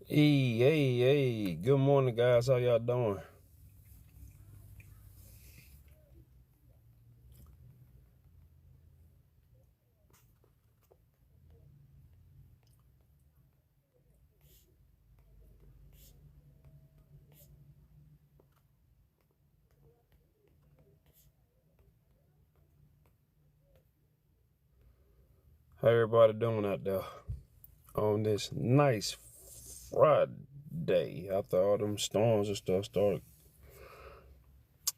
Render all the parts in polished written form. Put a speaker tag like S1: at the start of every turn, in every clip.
S1: Hey. Good morning, guys. How y'all doing? How everybody doing out there on this nice Friday after all them storms and stuff started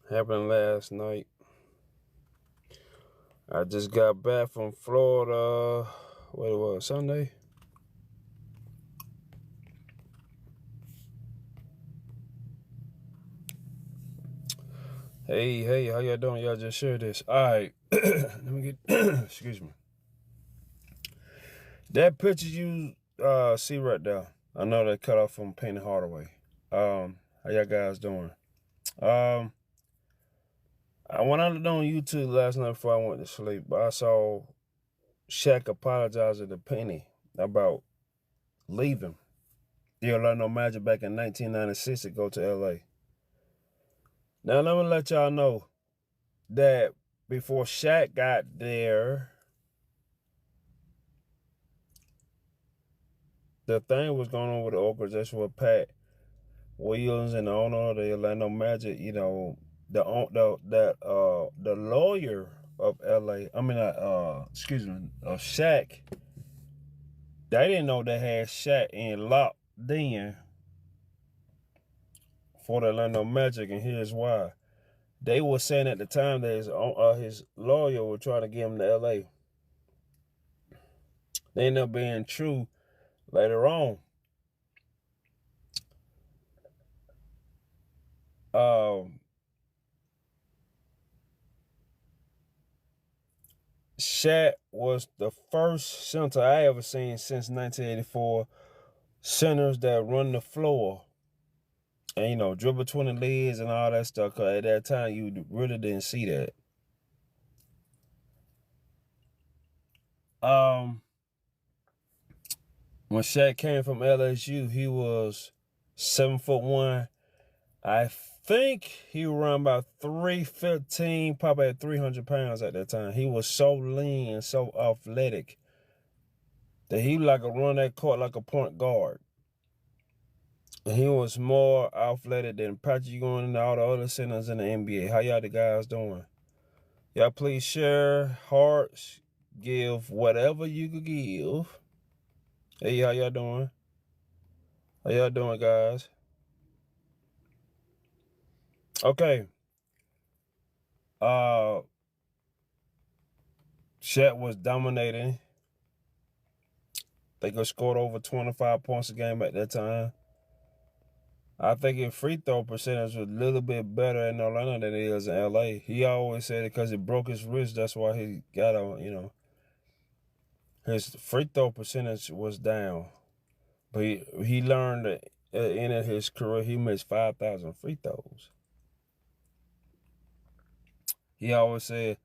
S1: happening last night? I just got back from Florida. What it was, Sunday? Hey, how y'all doing? Y'all just share this. All right, let me get. Excuse me. That picture you see right there. I know they cut off from Penny Hardaway. How y'all guys doing? I went out on YouTube last night before I went to sleep, but I saw Shaq apologizing to Penny about leaving the Orlando Magic back in 1996 to go to LA. Now, let me let y'all know that before Shaq got there, the thing was going on with the organization with Pat Williams and the owner of the Orlando Magic. You know, the lawyer of LA. Of Shaq. They didn't know they had Shaq in locked then for the Orlando Magic, and here's why. They were saying at the time that his lawyer was trying to get him to LA. They ended up being true later on. Shaq was the first center I ever seen since 1984. Centers that run the floor and, you know, dribble 20 leads and all that stuff. Cause at that time, you really didn't see that. When Shaq came from LSU, he was 7'1". I think he ran about 315, probably at 300 pounds at that time. He was so lean, so athletic that he like a run that court like a point guard. And he was more athletic than Patrick Ewing and all the other centers in the NBA. How y'all the guys doing? Y'all please share, hearts, give whatever you could give. Hey, how y'all doing? How y'all doing, guys? Okay. Shaq was dominating. They could scored over 25 points a game at that time. I think his free throw percentage was a little bit better in Orlando than it is in LA. He always said it because he broke his wrist. That's why he got on, you know. His free throw percentage was down. But he learned that in his career, he missed 5,000 free throws. He always said,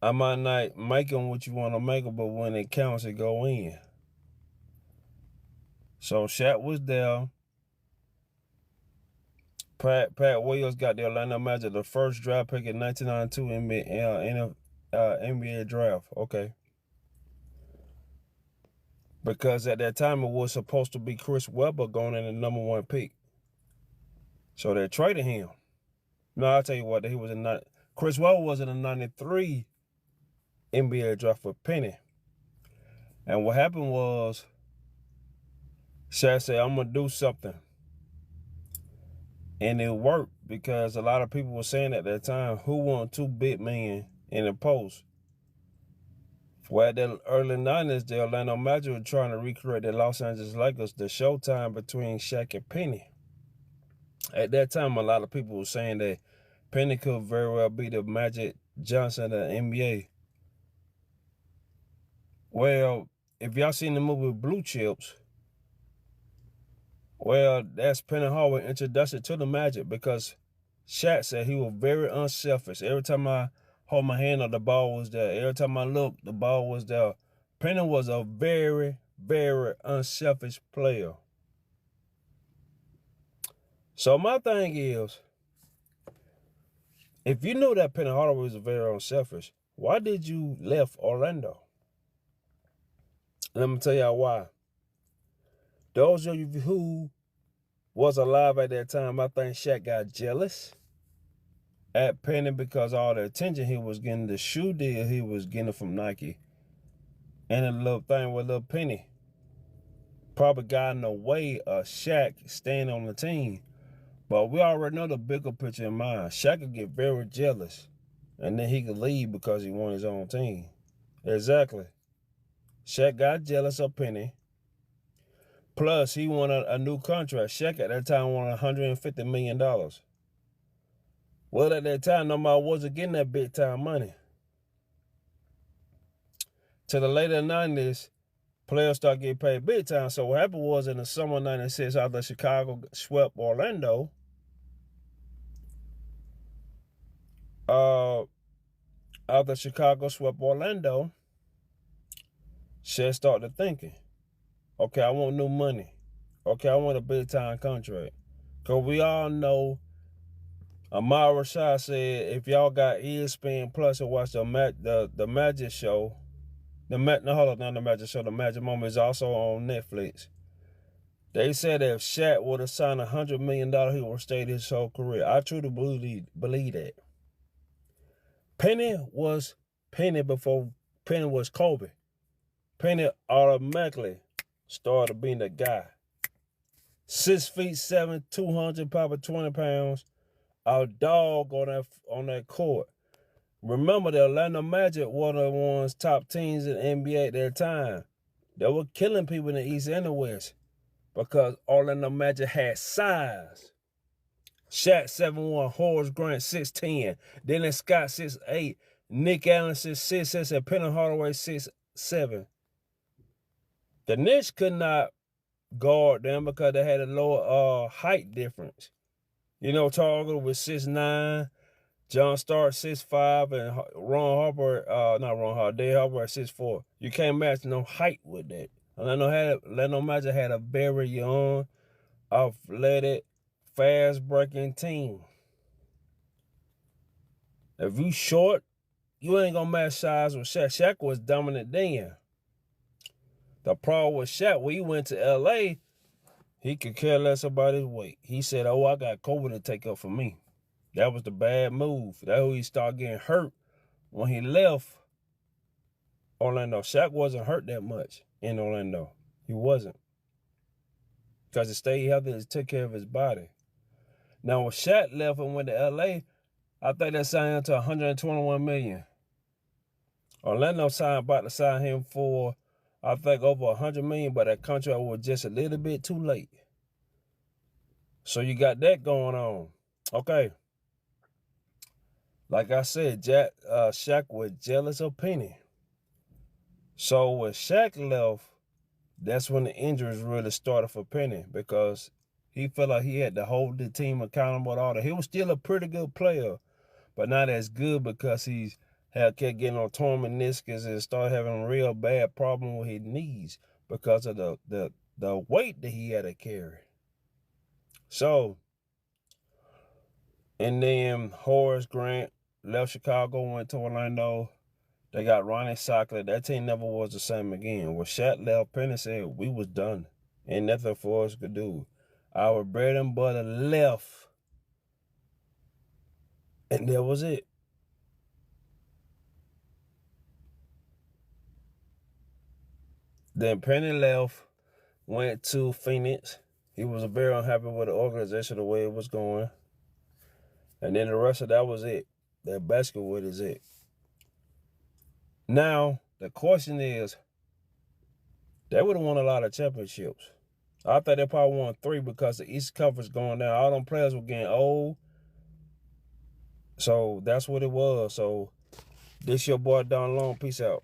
S1: I might not make them what you want to make them, but when it counts, it go in. So Shaq was there. Pat Williams got the Orlando Magic the first draft pick in 1992 NBA draft. Okay. Because at that time, it was supposed to be Chris Webber going in the number 1 pick. So they traded him. No, I'll tell you what, Chris Webber was in the 93 NBA draft for Penny. And what happened was, Shaq said, I'm going to do something. And it worked because a lot of people were saying at that time, who want 2 big men in the post? Well, at the early 90s, the Orlando Magic were trying to recreate the Los Angeles Lakers, the showtime between Shaq and Penny. At that time, a lot of people were saying that Penny could very well be the Magic Johnson of the NBA. Well, if y'all seen the movie Blue Chips, well, that's Penny Hardaway introduction to the Magic because Shaq said he was very unselfish. Every time I hold my hand up, the ball was there. Every time I looked, the ball was there. Penny was a very, very unselfish player. So my thing is, if you knew that Penny Hardaway was very unselfish, why did you left Orlando? Let me tell y'all why. Those of you who was alive at that time, I think Shaq got jealous at Penny because all the attention he was getting, the shoe deal he was getting from Nike, and a little thing with little Penny probably got in the way of Shaq staying on the team. But we already know the bigger picture in mind. Shaq could get very jealous, and then he could leave because he won his own team. Exactly. Shaq got jealous of Penny. Plus, he won a new contract. Shaq at that time won $150 million. Well, at that time, nobody wasn't getting that big time money. To the later 90s, players started getting paid big time. So what happened was in the summer of 96, after Chicago swept Orlando, Shaq started thinking, okay, I want new money. Okay, I want a big time contract. Because we all know Amar Rashad said, if y'all got ESPN Plus and watch the Magic show, the Magic Moment is also on Netflix. They said that if Shaq would have signed $100 million, he would have stayed his whole career. I truly believe that. Penny was Penny before Penny was Kobe. Penny automatically started being the guy. 6'7", 200, probably 20 pounds. A dog on that court. Remember, the Orlando Magic were the ones top teams in the NBA at that time. They were killing people in the East and the West because Orlando Magic had size. Shaq 7'1", Horace Grant 6'10", Dennis Scott 6'8", Nick Allen 6'6", and Penny Hardaway 6'7". The Knicks could not guard them because they had a lower height difference. You know, Target was 6'9", John Stark 6'5", and Dave Harper at 6'4". You can't match no height with that. Orlando Magic had a very young, athletic, fast-breaking team. If you short, you ain't gonna match size with Shaq. Shaq was dominant then. The problem with Shaq, when he went to LA, he could care less about his weight. He said, oh, I got Kobe to take up for me. That was the bad move. That's when he started getting hurt when he left Orlando. Shaq wasn't hurt that much in Orlando. He wasn't. Because he stayed healthy and took care of his body. Now, when Shaq left and went to LA, I think they signed him to $121 million. Orlando about to sign him for, I think, over $100 million, but that contract was just a little bit too late. So you got that going on. Okay. Like I said, Shaq was jealous of Penny. So when Shaq left, that's when the injuries really started for Penny because he felt like he had to hold the team accountable and all that. He was still a pretty good player, but not as good because he kept getting on torn meniscus and started having a real bad problem with his knees because of the weight that he had to carry. So, and then Horace Grant left Chicago, went to Orlando. They got Ronnie Sockler. That team never was the same again. When Shaq left, Penny said, we was done. Ain't nothing for us to do. Our bread and butter left. And that was it. Then Penny left, went to Phoenix. He was very unhappy with the organization, the way it was going. And then the rest of that was it. That basketball is it. Now, the question is, they would have won a lot of championships. I thought they probably won 3 because the East Conference going down. All them players were getting old. So that's what it was. So this your boy Don Long. Peace out.